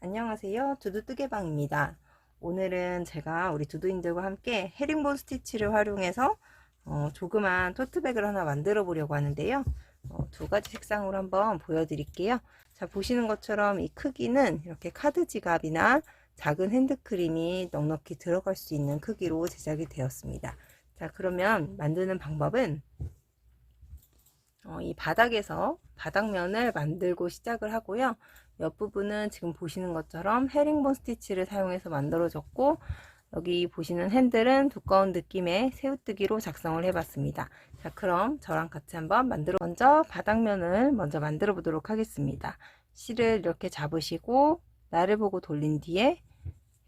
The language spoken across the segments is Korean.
안녕하세요. 두두뜨개방입니다. 오늘은 제가 우리 두두인들과 함께 헤링본 스티치를 활용해서 조그만 토트백을 하나 만들어 보려고 하는데요. 두 가지 색상으로 한번 보여드릴게요. 자, 보시는 것처럼 이 크기는 이렇게 카드 지갑이나 작은 핸드크림이 넉넉히 들어갈 수 있는 크기로 제작이 되었습니다. 자, 그러면 만드는 방법은 이 바닥에서 바닥면을 만들고 시작을 하고요. 옆부분은 지금 보시는 것처럼 헤링본 스티치를 사용해서 만들어졌고, 여기 보시는 핸들은 두꺼운 느낌의 새우뜨기로 작성을 해봤습니다. 자, 그럼 저랑 같이 한번 먼저 바닥면을 먼저 만들어 보도록 하겠습니다. 실을 이렇게 잡으시고 나를 보고 돌린 뒤에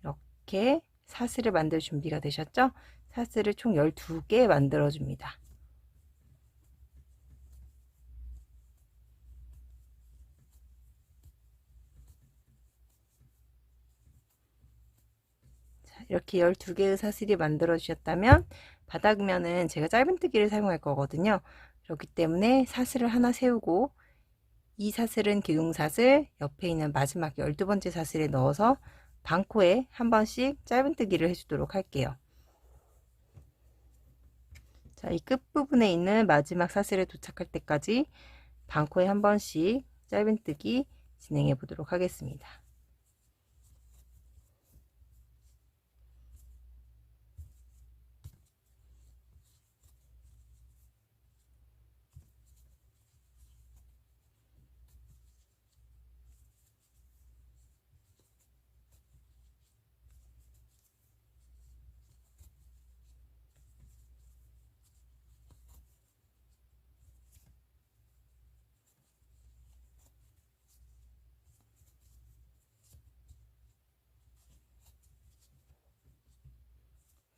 이렇게 사슬을 만들 준비가 되셨죠? 사슬을 총 12개 만들어 줍니다. 이렇게 12개의 사슬이 만들어 주셨다면 바닥면은 제가 짧은뜨기를 사용할 거거든요. 그렇기 때문에 사슬을 하나 세우고 이 사슬은 기둥사슬, 옆에 있는 마지막 12번째 사슬에 넣어서 반코에 한 번씩 짧은뜨기를 해주도록 할게요. 자, 이 끝부분에 있는 마지막 사슬에 도착할 때까지 반코에 한 번씩 짧은뜨기 진행해 보도록 하겠습니다.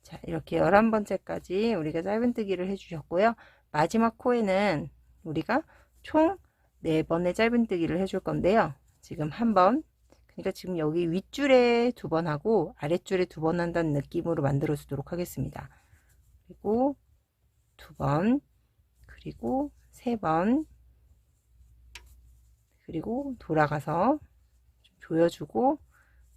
자, 이렇게 11번째까지 우리가 짧은뜨기를 해주셨고요. 마지막 코에는 우리가 총 4번의 짧은뜨기를 해줄 건데요. 지금 한 번, 그러니까 지금 여기 윗줄에 2번 하고 아랫줄에 2번 한다는 느낌으로 만들어 주도록 하겠습니다. 그리고 2번, 그리고 3번, 그리고 돌아가서 조여주고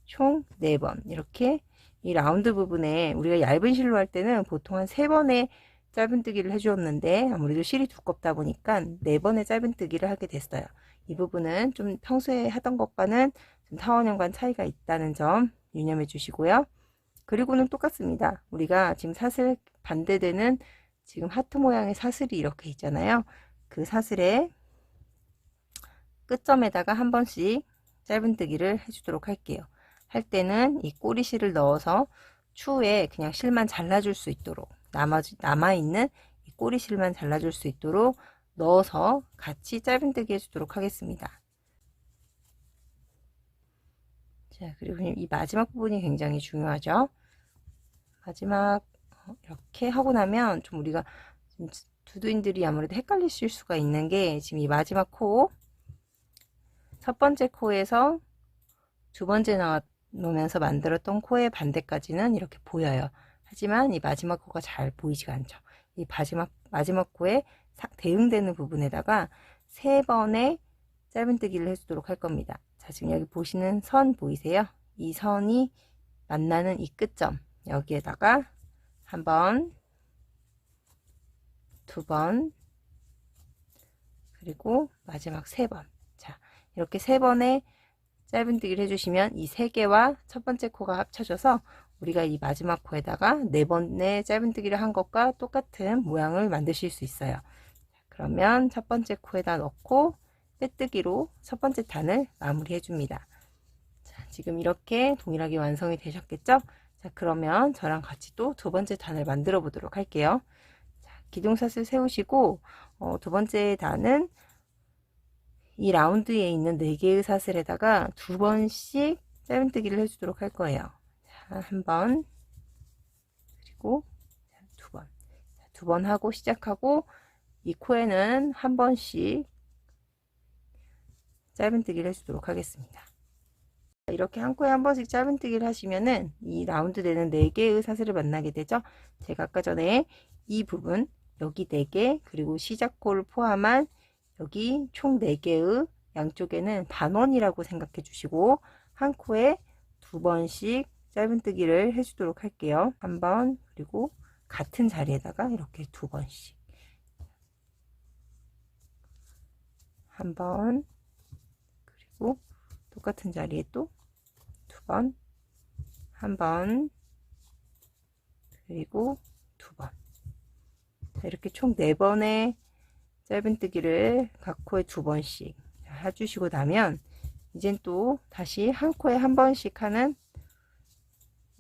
총 4번 이렇게 이 라운드 부분에 우리가 얇은 실로 할 때는 보통 한 3번의 짧은뜨기를 해주었는데 아무래도 실이 두껍다 보니까 4번의 짧은뜨기를 하게 됐어요. 이 부분은 좀 평소에 하던 것과는 좀 타원형과 차이가 있다는 점 유념해 주시고요. 그리고는 똑같습니다. 우리가 지금 사슬 반대되는 지금 하트 모양의 사슬이 이렇게 있잖아요. 그 사슬의 끝점에다가 한 번씩 짧은뜨기를 해주도록 할게요. 할 때는 이 꼬리실을 넣어서 추후에 그냥 실만 잘라줄 수 있도록 남아있는 이 꼬리실만 잘라줄 수 있도록 넣어서 같이 짧은뜨기 해주도록 하겠습니다. 자, 그리고 이 마지막 부분이 굉장히 중요하죠. 마지막 이렇게 하고 나면 좀 우리가 두두인들이 아무래도 헷갈리실 수가 있는 게 지금 이 마지막 코 첫 번째 코에서 두 번째 놓으면서 만들었던 코의 반대까지는 이렇게 보여요. 하지만 이 마지막 코가 잘 보이지가 않죠. 이 마지막 코에 대응되는 부분에다가 3번의 짧은뜨기를 해주도록 할 겁니다. 자, 지금 여기 보시는 선 보이세요? 이 선이 만나는 이 끝점 여기에다가 한 번, 2번, 그리고 마지막 3번. 자, 이렇게 3번의 짧은뜨기를 해주시면 이 3개와 첫 번째 코가 합쳐져서 우리가 이 마지막 코에다가 4번의 짧은뜨기를 한 것과 똑같은 모양을 만드실 수 있어요. 그러면 첫 번째 코에다 넣고 빼뜨기로 첫 번째 단을 마무리해 줍니다. 자, 지금 이렇게 동일하게 완성이 되셨겠죠? 자, 그러면 저랑 같이 또 두 번째 단을 만들어 보도록 할게요. 자, 기둥사슬 세우시고 두 번째 단은 이 라운드에 있는 4개의 사슬에다가 2번씩 짧은뜨기를 해주도록 할 거예요. 자, 한 번, 그리고 2번. 2번 하고 시작하고 이 코에는 한 번씩 짧은뜨기를 해주도록 하겠습니다. 이렇게 한 코에 한 번씩 짧은뜨기를 하시면은 이 라운드 되는 4개의 사슬을 만나게 되죠. 제가 아까 전에 이 부분 여기 4개 그리고 시작코를 포함한 여기 총 4개의 양쪽에는 반원이라고 생각해 주시고 한 코에 2번씩 짧은뜨기를 해주도록 할게요. 한 번, 그리고 같은 자리에다가 이렇게 2번씩. 한 번, 그리고 똑같은 자리에 또 2번, 한 번, 그리고 2번. 이렇게 총 4번의 짧은뜨기를 각 코에 2번씩 해주시고 나면 이젠 또 다시 한 코에 한 번씩 하는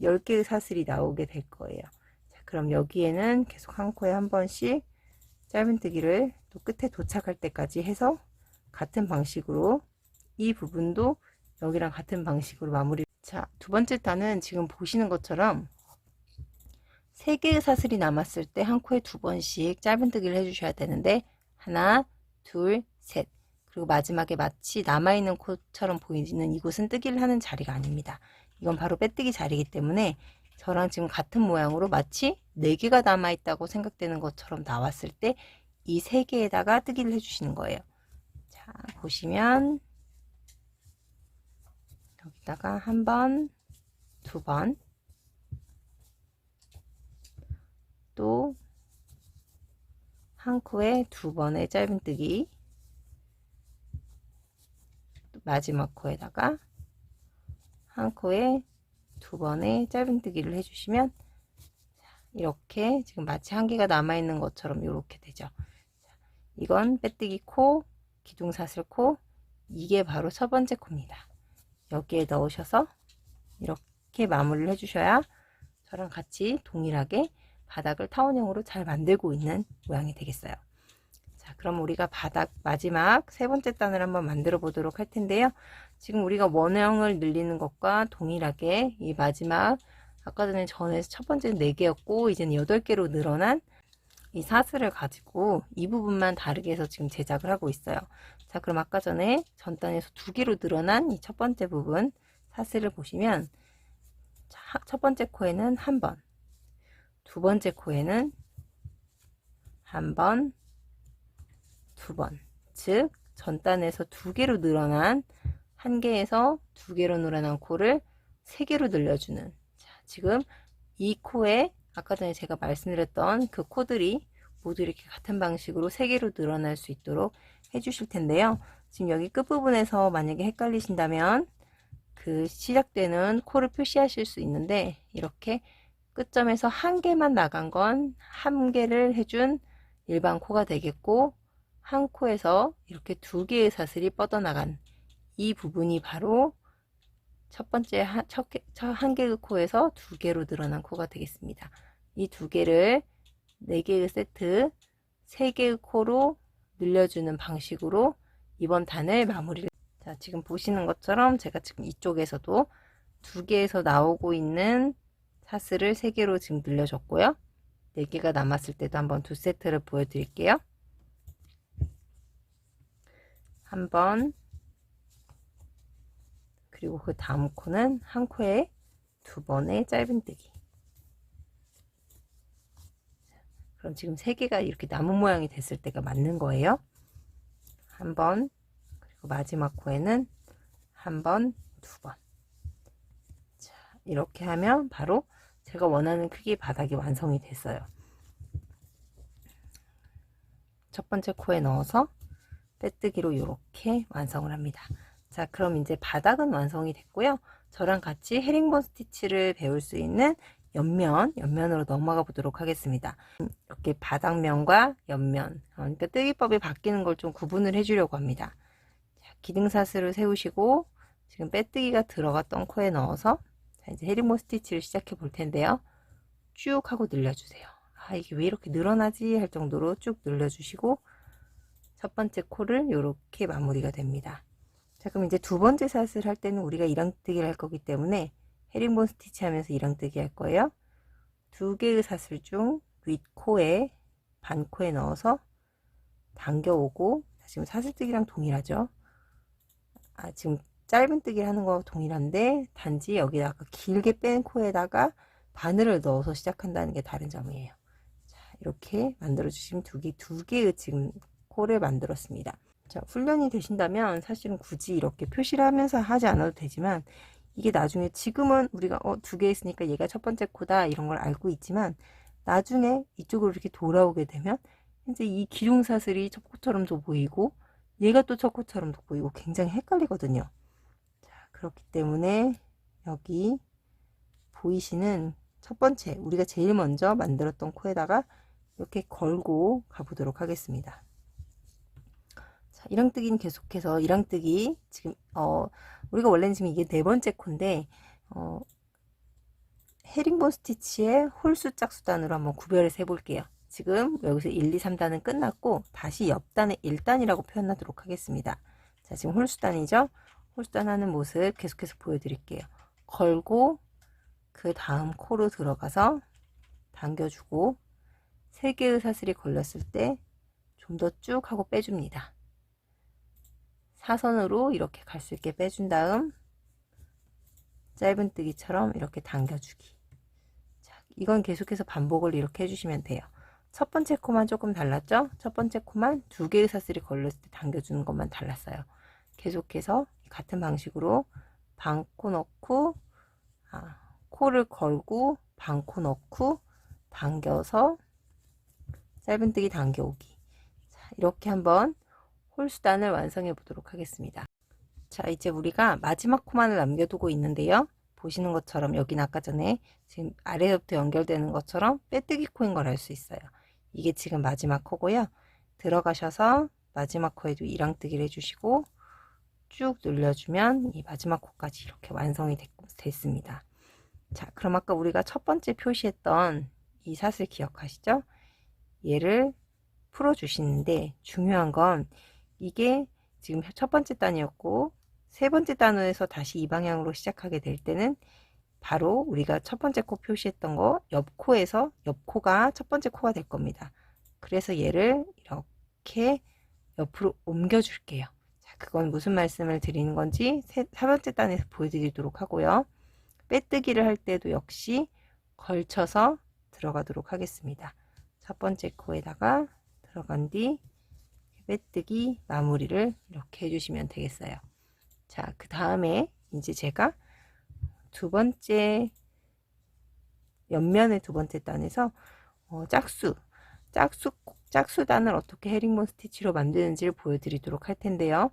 10개의 사슬이 나오게 될 거예요. 자, 그럼 여기에는 계속 한 코에 한 번씩 짧은뜨기를 또 끝에 도착할 때까지 해서 같은 방식으로 이 부분도 여기랑 같은 방식으로 마무리. 자, 두 번째 단은 지금 보시는 것처럼 3개의 사슬이 남았을 때 한 코에 2번씩 짧은뜨기를 해주셔야 되는데 하나, 둘, 셋. 그리고 마지막에 마치 남아있는 코처럼 보이는 이곳은 뜨기를 하는 자리가 아닙니다. 이건 바로 빼뜨기 자리이기 때문에 저랑 지금 같은 모양으로 마치 4개가 남아있다고 생각되는 것처럼 나왔을 때 이 3개에다가 뜨기를 해주시는 거예요. 자, 보시면 여기다가 한 번, 2번, 또 한 코에 2번의 짧은뜨기, 마지막 코에다가 한 코에 2번의 짧은뜨기를 해주시면 이렇게 지금 마치 한 개가 남아있는 것처럼 이렇게 되죠. 이건 빼뜨기 코, 기둥사슬 코, 이게 바로 첫 번째 코입니다. 여기에 넣으셔서 이렇게 마무리를 해주셔야 저랑 같이 동일하게 바닥을 타원형으로 잘 만들고 있는 모양이 되겠어요. 자, 그럼 우리가 바닥 마지막 3번째 단을 한번 만들어 보도록 할 텐데요. 지금 우리가 원형을 늘리는 것과 동일하게 이 마지막 아까 전에 첫 번째는 4개였고 이제는 8개로 늘어난 이 사슬을 가지고 이 부분만 다르게 해서 지금 제작을 하고 있어요. 자, 그럼 아까 전에 전 단에서 2개로 늘어난 이 첫 번째 부분 사슬을 보시면 첫 번째 코에는 한 번, 두 번째 코에는 한 번, 2번, 즉 전단에서 2개로 늘어난 1개에서 2개로 늘어난 코를 3개로 늘려주는. 자, 지금 이 코에 아까 전에 제가 말씀드렸던 그 코들이 모두 이렇게 같은 방식으로 3개로 늘어날 수 있도록 해주실 텐데요. 지금 여기 끝부분에서 만약에 헷갈리신다면 그 시작되는 코를 표시하실 수 있는데 이렇게 끝점에서 1개만 나간 건 1개를 해준 일반 코가 되겠고 한 코에서 이렇게 2개의 사슬이 뻗어나간 이 부분이 바로 첫 번째 한 개의 코에서 2개로 늘어난 코가 되겠습니다. 이 2개를 4개의 세트 3개의 코로 늘려주는 방식으로 이번 단을 마무리를. 자, 지금 보시는 것처럼 제가 지금 이쪽에서도 2개에서 나오고 있는 사슬을 3개로 지금 늘려줬고요. 4개가 남았을 때도 한번 2세트를 보여드릴게요. 한 번, 그리고 그 다음 코는 한 코에 2번의 짧은뜨기. 그럼 지금 3개가 이렇게 나무 모양이 됐을 때가 맞는 거예요. 한 번, 그리고 마지막 코에는 한 번, 2번. 자, 이렇게 하면 바로 제가 원하는 크기의 바닥이 완성이 됐어요. 첫 번째 코에 넣어서 빼뜨기로 이렇게 완성을 합니다. 자, 그럼 이제 바닥은 완성이 됐고요. 저랑 같이 헤링본 스티치를 배울 수 있는 옆면으로 넘어가 보도록 하겠습니다. 이렇게 바닥면과 옆면, 그러니까 뜨기법이 바뀌는 걸 좀 구분을 해주려고 합니다. 자, 기둥사슬을 세우시고 지금 빼뜨기가 들어갔던 코에 넣어서 자, 이제 헤링본 스티치를 시작해 볼 텐데요. 쭉 하고 늘려주세요. 아, 이게 왜 이렇게 늘어나지 할 정도로 쭉 늘려주시고 첫 번째 코를 이렇게 마무리가 됩니다. 자, 그럼 이제 두 번째 사슬 할 때는 우리가 이랑뜨기를 할 거기 때문에 헤링본 스티치 하면서 이랑뜨기 할 거예요. 2개의 사슬 중 윗코에 반코에 넣어서 당겨오고, 지금 사슬뜨기랑 동일하죠. 아, 지금 짧은뜨기를 하는 거와 동일한데 단지 여기다가 길게 뺀 코에다가 바늘을 넣어서 시작한다는 게 다른 점이에요. 자, 이렇게 만들어 주시면 두 개의 지금 코를 만들었습니다. 자, 훈련이 되신다면 사실은 굳이 이렇게 표시를 하면서 하지 않아도 되지만, 이게 나중에 지금은 우리가 두 개 있으니까 얘가 첫 번째 코다 이런 걸 알고 있지만, 나중에 이쪽으로 이렇게 돌아오게 되면 이제 이 기둥사슬이 첫 코처럼도 보이고 얘가 또 첫 코처럼도 보이고 굉장히 헷갈리거든요. 자, 그렇기 때문에 여기 보이시는 첫 번째 우리가 제일 먼저 만들었던 코에다가 이렇게 걸고 가보도록 하겠습니다. 자, 이랑뜨기는 계속해서 이랑뜨기 지금 우리가 원래는 지금 이게 네 번째 코인데 헤링본 스티치의 홀수 짝수단으로 한번 구별해서 해볼게요. 지금 여기서 1, 2, 3단은 끝났고 다시 옆단에 1단이라고 표현하도록 하겠습니다. 자, 지금 홀수단이죠. 홀수단 하는 모습 계속해서 보여드릴게요. 걸고 그 다음 코로 들어가서 당겨주고 3개의 사슬이 걸렸을 때 좀 더 쭉 하고 빼줍니다. 사선으로 이렇게 갈 수 있게 빼준 다음 짧은뜨기처럼 이렇게 당겨주기. 자, 이건 계속해서 반복을 이렇게 해주시면 돼요. 첫 번째 코만 조금 달랐죠? 첫 번째 코만 2개의 사슬이 걸렸을 때 당겨주는 것만 달랐어요. 계속해서 같은 방식으로 반코 넣고 코를 걸고 반코 넣고 당겨서 짧은뜨기 당겨오기. 자, 이렇게 한번 홀수단을 완성해 보도록 하겠습니다. 자, 이제 우리가 마지막 코만을 남겨두고 있는데요. 보시는 것처럼 여기는 아까 전에 지금 아래부터 연결되는 것처럼 빼뜨기 코인 걸 알 수 있어요. 이게 지금 마지막 코고요. 들어가셔서 마지막 코에도 이랑뜨기를 해주시고 쭉 눌러주면 이 마지막 코까지 이렇게 완성이 됐습니다. 자, 그럼 아까 우리가 첫 번째 표시했던 이 사슬 기억하시죠? 얘를 풀어주시는데 중요한 건 이게 지금 첫 번째 단이었고 세 번째 단원에서 다시 이 방향으로 시작하게 될 때는 바로 우리가 첫 번째 코 표시했던 거 옆코에서 옆코가 첫 번째 코가 될 겁니다. 그래서 얘를 이렇게 옆으로 옮겨 줄게요. 자, 그건 무슨 말씀을 드리는 건지 세 번째 단에서 보여드리도록 하고요. 빼뜨기를 할 때도 역시 걸쳐서 들어가도록 하겠습니다. 첫 번째 코에다가 들어간 뒤 빼뜨기 마무리를 이렇게 해주시면 되겠어요. 자, 그 다음에 이제 제가 두 번째 옆면의 두 번째 단에서 짝수단을 어떻게 헤링본 스티치로 만드는지를 보여드리도록 할 텐데요.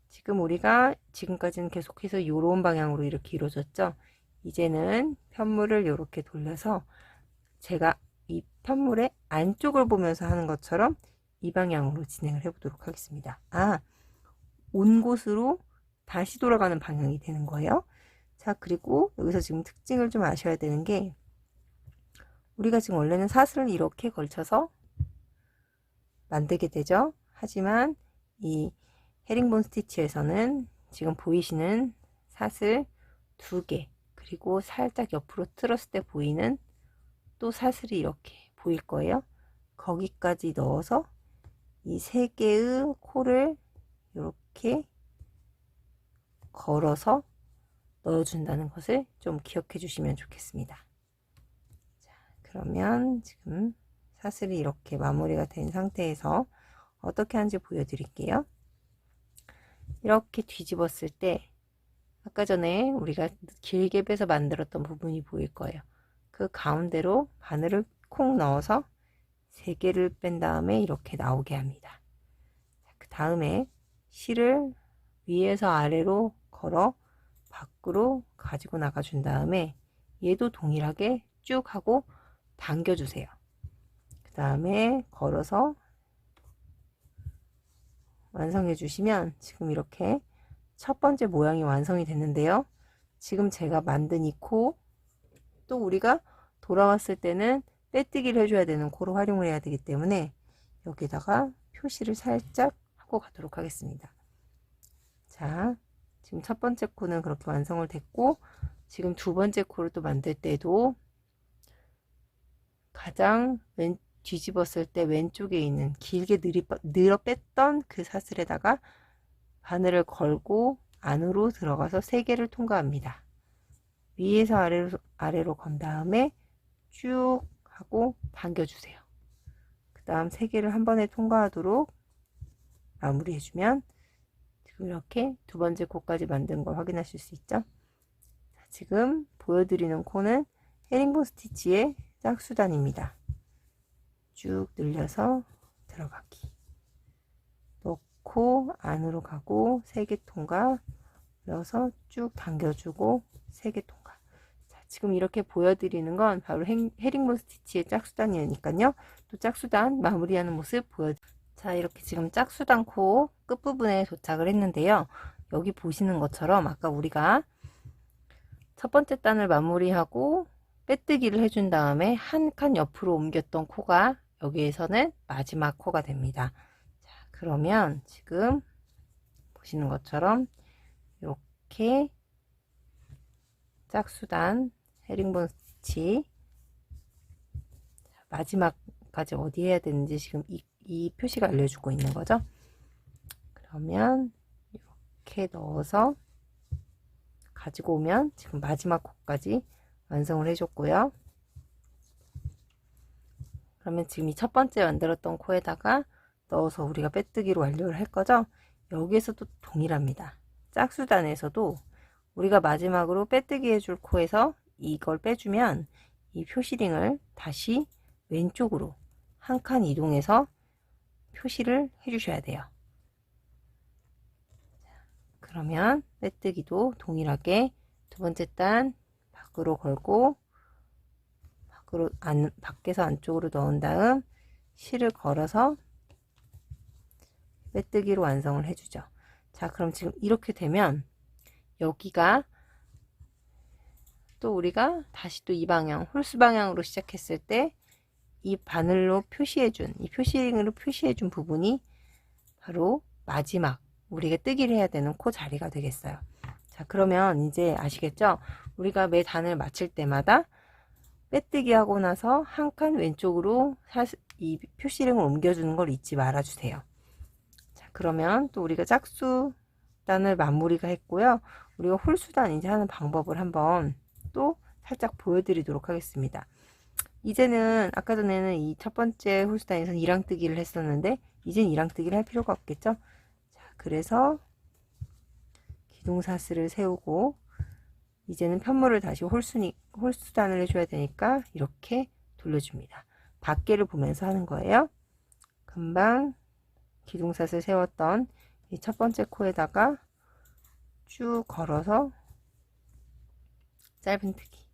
지금 우리가 지금까지는 계속해서 이런 방향으로 이렇게 이루어졌죠. 이제는 편물을 이렇게 돌려서 제가 이 편물의 안쪽을 보면서 하는 것처럼 이 방향으로 진행을 해 보도록 하겠습니다. 온 곳으로 다시 돌아가는 방향이 되는 거예요. 자, 그리고 여기서 지금 특징을 좀 아셔야 되는 게 우리가 지금 원래는 사슬을 이렇게 걸쳐서 만들게 되죠. 하지만 이 헤링본 스티치에서는 지금 보이시는 사슬 2개 그리고 살짝 옆으로 틀었을 때 보이는 또 사슬이 이렇게 보일 거예요. 거기까지 넣어서 이 3개의 코를 이렇게 걸어서 넣어준다는 것을 좀 기억해 주시면 좋겠습니다. 자, 그러면 지금 사슬이 이렇게 마무리가 된 상태에서 어떻게 하는지 보여드릴게요. 이렇게 뒤집었을 때 아까 전에 우리가 길게 빼서 만들었던 부분이 보일 거예요. 그 가운데로 바늘을 콩 넣어서 3개를 뺀 다음에 이렇게 나오게 합니다. 그 다음에 실을 위에서 아래로 걸어 밖으로 가지고 나가 준 다음에 얘도 동일하게 쭉 하고 당겨 주세요. 그 다음에 걸어서 완성해 주시면 지금 이렇게 첫 번째 모양이 완성이 됐는데요. 지금 제가 만든 이 코 또 우리가 돌아왔을 때는 빼뜨기를 해줘야 되는 코로 활용을 해야 되기 때문에 여기다가 표시를 살짝 하고 가도록 하겠습니다. 자, 지금 첫 번째 코는 그렇게 완성을 됐고 지금 두 번째 코를 또 만들 때도 가장 뒤집었을 때 왼쪽에 있는 길게 늘어 뺐던 그 사슬에다가 바늘을 걸고 안으로 들어가서 3개를 통과합니다. 위에서 아래로 건 다음에 쭉 하고 당겨주세요. 그 다음 3개를 한 번에 통과하도록 마무리 해주면 지금 이렇게 두 번째 코까지 만든 걸 확인하실 수 있죠. 지금 보여드리는 코는 헤링본 스티치의 짝수단입니다. 쭉 늘려서 들어가기, 넣고 안으로 가고 3개 통과, 넣어서 쭉 당겨주고 3개 통과. 자, 지금 이렇게 보여드리는 건 바로 헤링본 스티치의 짝수단이니까요. 또 짝수단 마무리하는 모습 보여드릴게요. 자, 이렇게 지금 짝수단 코 끝부분에 도착을 했는데요. 여기 보시는 것처럼 아까 우리가 첫 번째 단을 마무리하고 빼뜨기를 해준 다음에 한 칸 옆으로 옮겼던 코가 여기에서는 마지막 코가 됩니다. 자, 그러면 지금 보시는 것처럼 이렇게 짝수단 헤링본 스티치 마지막까지 어디 해야 되는지 지금 이 표시가 알려주고 있는 거죠. 그러면 이렇게 넣어서 가지고 오면 지금 마지막 코까지 완성을 해줬고요. 그러면 지금 이 첫 번째 만들었던 코에다가 넣어서 우리가 빼뜨기로 완료를 할 거죠. 여기에서도 동일합니다. 짝수단에서도 우리가 마지막으로 빼뜨기 해줄 코에서 이걸 빼주면 이 표시링을 다시 왼쪽으로 한 칸 이동해서 표시를 해주셔야 돼요. 그러면 빼뜨기도 동일하게 두 번째 단 밖으로 걸고 밖에서 안쪽으로 넣은 다음 실을 걸어서 빼뜨기로 완성을 해주죠. 자, 그럼 지금 이렇게 되면 여기가 또 우리가 다시 또 이 방향 홀수 방향으로 시작했을 때 이 바늘로 표시해준 이 표시링으로 표시해준 부분이 바로 마지막 우리가 뜨기를 해야 되는 코 자리가 되겠어요. 자, 그러면 이제 아시겠죠? 우리가 매 단을 맞출 때마다 빼뜨기 하고 나서 한 칸 왼쪽으로 이 표시링을 옮겨주는 걸 잊지 말아 주세요. 자, 그러면 또 우리가 짝수단을 마무리가 했고요. 우리가 홀수단 이제 하는 방법을 한번 또 살짝 보여드리도록 하겠습니다. 이제는 아까 전에는 이 첫 번째 홀수단에서는 이랑뜨기를 했었는데 이제는 이랑뜨기를 할 필요가 없겠죠. 자, 그래서 기둥사슬을 세우고 이제는 편물을 다시 홀수단을 해줘야 되니까 이렇게 돌려줍니다. 밖에를 보면서 하는 거예요. 금방 기둥사슬 세웠던 이 첫 번째 코에다가 쭉 걸어서 짧은뜨기,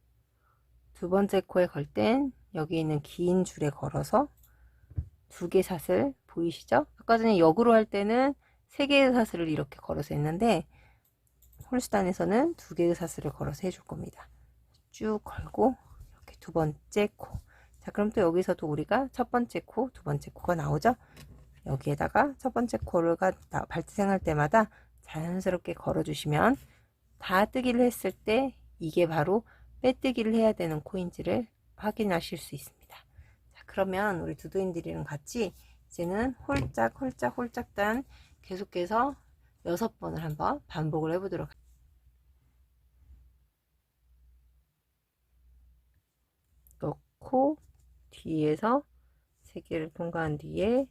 두 번째 코에 걸 땐 여기 있는 긴 줄에 걸어서 2개 사슬 보이시죠? 아까 전에 역으로 할 때는 3개의 사슬을 이렇게 걸어서 했는데 홀수단에서는 2개의 사슬을 걸어서 해줄 겁니다. 쭉 걸고 이렇게 두 번째 코. 자, 그럼 또 여기서도 우리가 첫 번째 코, 두 번째 코가 나오죠? 여기에다가 첫 번째 코를 발생할 때마다 자연스럽게 걸어주시면 다 뜨기를 했을 때 이게 바로 빼뜨기를 해야 되는 코인지를 확인하실 수 있습니다. 자, 그러면 우리 두두인들이랑 같이 이제는 홀짝 홀짝 홀짝단 계속해서 6번을 한번 반복을 해보도록 할게요. 넣고 뒤에서 3개를 통과한 뒤에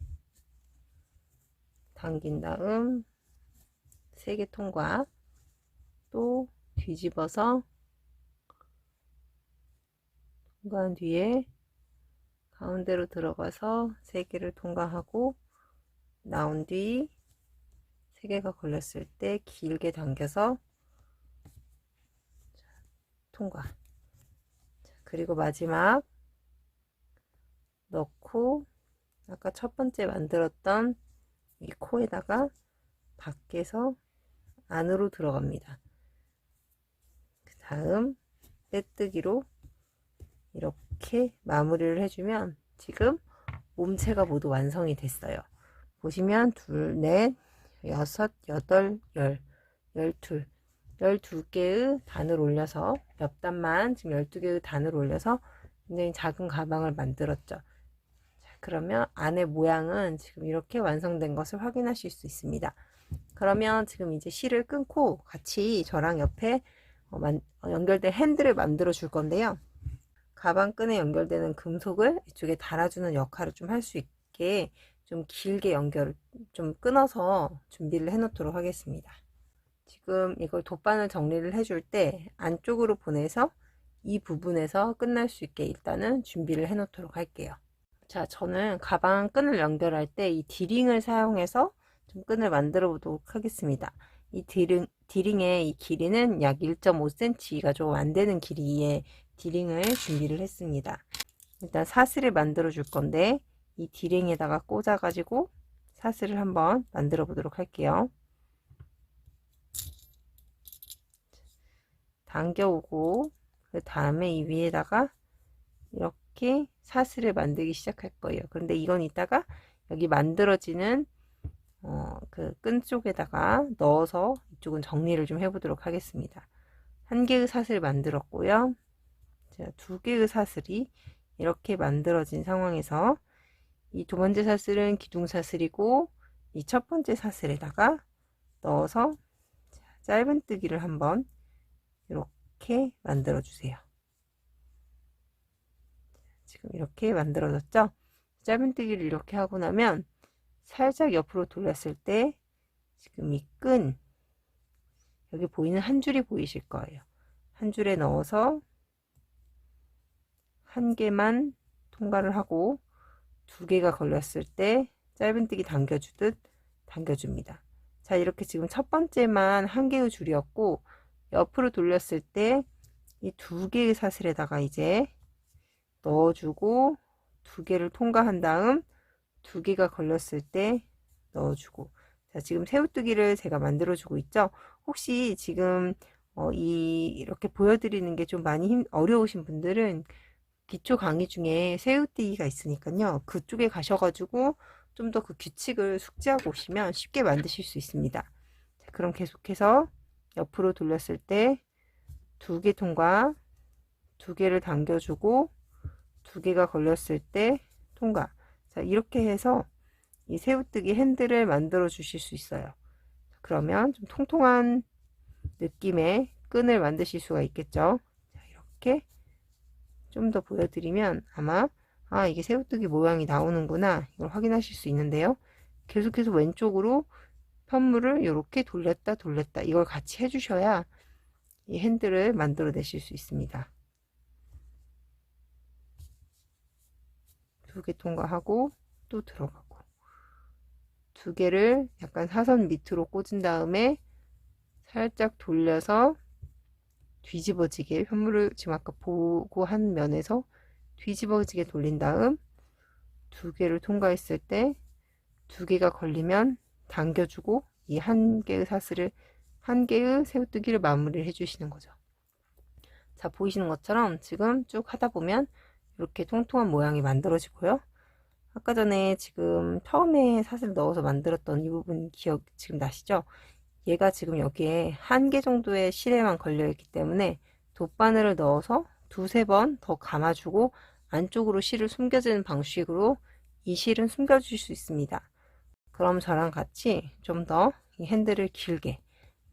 당긴 다음 3개 통과, 또 뒤집어서 통과한 뒤에 가운데로 들어가서 3개를 통과하고 나온 뒤 3개가 걸렸을 때 길게 당겨서 통과. 그리고 마지막 넣고 아까 첫 번째 만들었던 이 코에다가 밖에서 안으로 들어갑니다. 그 다음 빼뜨기로 이렇게 마무리를 해주면 지금 몸체가 모두 완성이 됐어요. 보시면 둘, 넷, 여섯, 여덟, 12개의 단을 올려서 옆 단만 지금 12개의 단을 올려서 굉장히 작은 가방을 만들었죠. 자, 그러면 안의 모양은 지금 이렇게 완성된 것을 확인하실 수 있습니다. 그러면 지금 이제 실을 끊고 같이 저랑 옆에 연결된 핸들을 만들어 줄 건데요. 가방끈에 연결되는 금속을 이쪽에 달아주는 역할을 좀 할 수 있게 좀 길게 좀 끊어서 준비를 해 놓도록 하겠습니다. 지금 이걸 돗바늘 정리를 해줄 때 안쪽으로 보내서 이 부분에서 끝날 수 있게 일단은 준비를 해 놓도록 할게요. 자, 저는 가방 끈을 연결할 때 이 디링을 사용해서 좀 끈을 만들어 보도록 하겠습니다. 이 디링의 이 길이는 약 1.5cm가 좀 안 되는 길이의 디링을 준비를 했습니다. 일단 사슬을 만들어 줄 건데 이 디링에다가 꽂아 가지고 사슬을 한번 만들어 보도록 할게요. 당겨오고 그 다음에 이 위에다가 이렇게 사슬을 만들기 시작할 거예요. 그런데 이건 이따가 여기 만들어지는 그 끈 쪽에다가 넣어서 이쪽은 정리를 좀 해보도록 하겠습니다. 한 개의 사슬 만들었고요. 자, 두 개의 사슬이 이렇게 만들어진 상황에서 이 두 번째 사슬은 기둥 사슬이고 이 첫 번째 사슬에다가 넣어서 짧은뜨기를 한번 이렇게 만들어 주세요. 지금 이렇게 만들어졌죠? 짧은뜨기를 이렇게 하고 나면 살짝 옆으로 돌렸을 때 지금 이 끈 여기 보이는 한 줄이 보이실 거예요. 한 줄에 넣어서 한 개만 통과를 하고 두 개가 걸렸을 때 짧은뜨기 당겨주듯 당겨줍니다. 자, 이렇게 지금 첫 번째만 한 개의 줄이었고 옆으로 돌렸을 때 이 두 개의 사슬에다가 이제 넣어주고 두 개를 통과한 다음 두 개가 걸렸을 때 넣어주고. 자, 지금 새우뜨기를 제가 만들어 주고 있죠. 혹시 지금 이렇게 보여드리는 게 좀 많이 어려우신 분들은 기초 강의 중에 새우뜨기가 있으니까요, 그쪽에 가셔가지고 좀 더 그 규칙을 숙지하고 오시면 쉽게 만드실 수 있습니다. 자, 그럼 계속해서 옆으로 돌렸을 때 두 개 통과, 두 개를 당겨주고 두 개가 걸렸을 때 통과. 자, 이렇게 해서 이 새우뜨기 핸들을 만들어 주실 수 있어요. 그러면 좀 통통한 느낌의 끈을 만드실 수가 있겠죠. 자, 이렇게 좀 더 보여드리면 아마 이게 새우뜨기 모양이 나오는구나 이걸 확인하실 수 있는데요. 계속해서 왼쪽으로 편물을 이렇게 돌렸다 돌렸다 이걸 같이 해주셔야 이 핸들을 만들어 내실 수 있습니다. 두 개 통과하고 또 들어가고 두 개를 약간 사선 밑으로 꽂은 다음에 살짝 돌려서 뒤집어지게 편물을 지금 아까 보고 한 면에서 뒤집어지게 돌린 다음 두 개를 통과했을 때 두 개가 걸리면 당겨주고 이 한 개의 사슬을 한 개의 새우뜨기를 마무리를 해주시는 거죠. 자, 보이시는 것처럼 지금 쭉 하다 보면 이렇게 통통한 모양이 만들어지고요. 아까 전에 지금 처음에 사슬 넣어서 만들었던 이 부분 기억 지금 나시죠? 얘가 지금 여기에 한 개 정도의 실에만 걸려 있기 때문에 돗바늘을 넣어서 두세 번 더 감아주고 안쪽으로 실을 숨겨지는 방식으로 이 실은 숨겨줄 수 있습니다. 그럼 저랑 같이 좀 더 이 핸들을 길게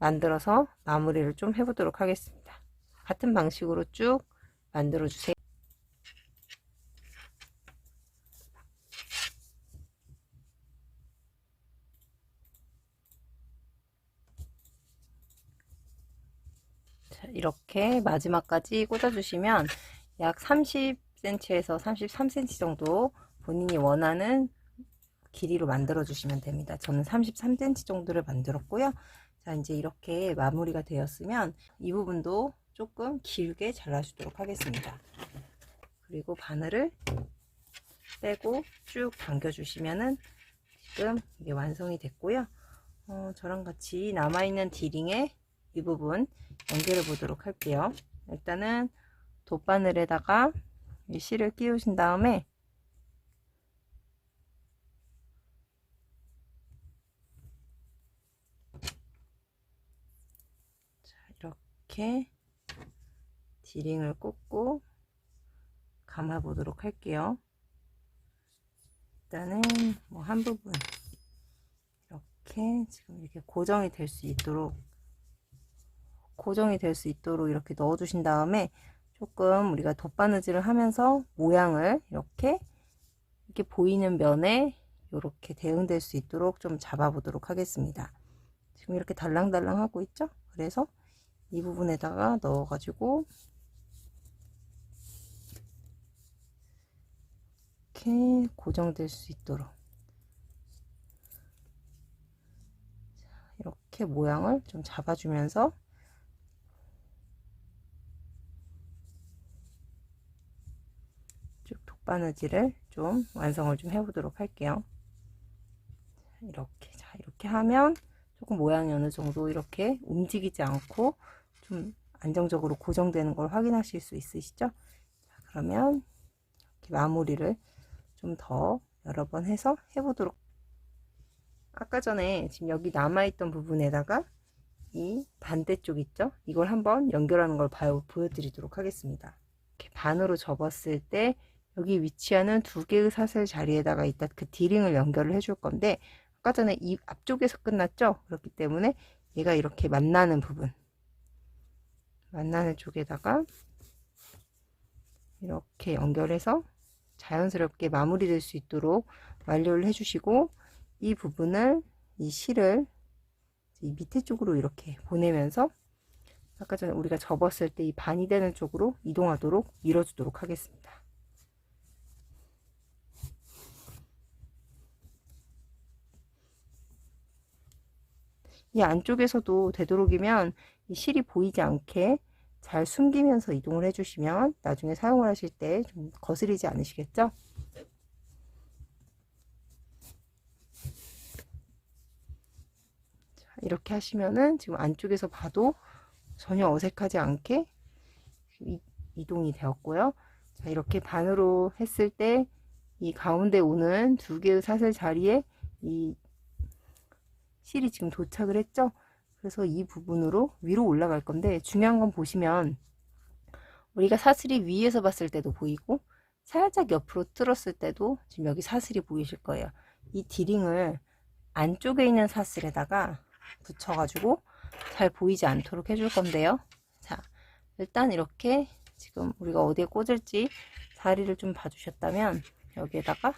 만들어서 마무리를 좀 해보도록 하겠습니다. 같은 방식으로 쭉 만들어 주세요. 자, 이렇게 마지막까지 꽂아주시면 약 30cm에서 33cm 정도 본인이 원하는 길이로 만들어 주시면 됩니다. 저는 33cm 정도를 만들었고요. 자, 이제 이렇게 마무리가 되었으면 이 부분도 조금 길게 잘라주도록 하겠습니다. 그리고 바늘을 빼고 쭉 당겨 주시면은 지금 이게 완성이 됐고요. 저랑 같이 남아있는 디링에 이 부분 연결해 보도록 할게요. 일단은 돗바늘에다가 이 실을 끼우신 다음에 자, 이렇게 디링을 꽂고 감아 보도록 할게요. 일단은 뭐 한 부분 이렇게 지금 이렇게 고정이 될 수 있도록 이렇게 넣어 주신 다음에 조금 우리가 덧바느질을 하면서 모양을 이렇게 보이는 면에 이렇게 대응될 수 있도록 좀 잡아 보도록 하겠습니다. 지금 이렇게 달랑달랑 하고 있죠? 그래서 이 부분에다가 넣어 가지고 이렇게 고정될 수 있도록 이렇게 모양을 좀 잡아주면서 쭉 돗바느질을 좀 완성을 좀 해보도록 할게요. 이렇게 하면 조금 모양이 어느 정도 이렇게 움직이지 않고 좀 안정적으로 고정되는 걸 확인하실 수 있으시죠? 자, 그러면 이렇게 마무리를 좀 더 여러 번 해서 해보도록. 아까 전에 지금 여기 남아있던 부분에다가 이 반대쪽 있죠? 이걸 한번 연결하는 걸 보여드리도록 하겠습니다. 이렇게 반으로 접었을 때 여기 위치하는 두 개의 사슬 자리에다가 있다 그 D링을 연결을 해줄 건데, 아까 전에 이 앞쪽에서 끝났죠? 그렇기 때문에 얘가 이렇게 만나는 부분, 만나는 쪽에다가 이렇게 연결해서 자연스럽게 마무리될 수 있도록 완료를 해주시고, 이 부분을, 이 실을 이 밑에 쪽으로 이렇게 보내면서 아까 전에 우리가 접었을 때 이 반이 되는 쪽으로 이동하도록 밀어주도록 하겠습니다. 이 안쪽에서도 되도록이면 이 실이 보이지 않게 잘 숨기면서 이동을 해주시면 나중에 사용을 하실 때 좀 거스리지 않으시겠죠? 자, 이렇게 하시면은 지금 안쪽에서 봐도 전혀 어색하지 않게 이동이 되었고요. 자, 이렇게 반으로 했을 때 이 가운데 오는 두 개의 사슬 자리에 이 실이 지금 도착을 했죠. 그래서 이 부분으로 위로 올라갈 건데, 중요한 건 보시면 우리가 사슬이 위에서 봤을 때도 보이고 살짝 옆으로 틀었을 때도 지금 여기 사슬이 보이실 거예요. 이 D링을 안쪽에 있는 사슬에다가 붙여 가지고 잘 보이지 않도록 해줄 건데요. 자, 일단 이렇게 지금 우리가 어디에 꽂을지 자리를 좀 봐주셨다면 여기에다가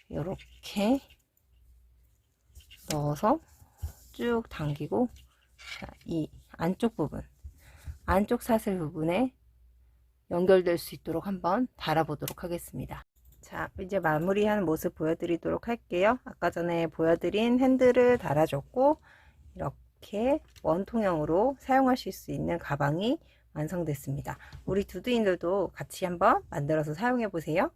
이렇게 넣어서 쭉 당기고, 자, 이 안쪽 부분, 안쪽 사슬 부분에 연결될 수 있도록 한번 달아보도록 하겠습니다. 자, 이제 마무리하는 모습 보여드리도록 할게요. 아까 전에 보여드린 핸들을 달아줬고 이렇게 원통형으로 사용하실 수 있는 가방이 완성됐습니다. 우리 두두인들도 같이 한번 만들어서 사용해 보세요.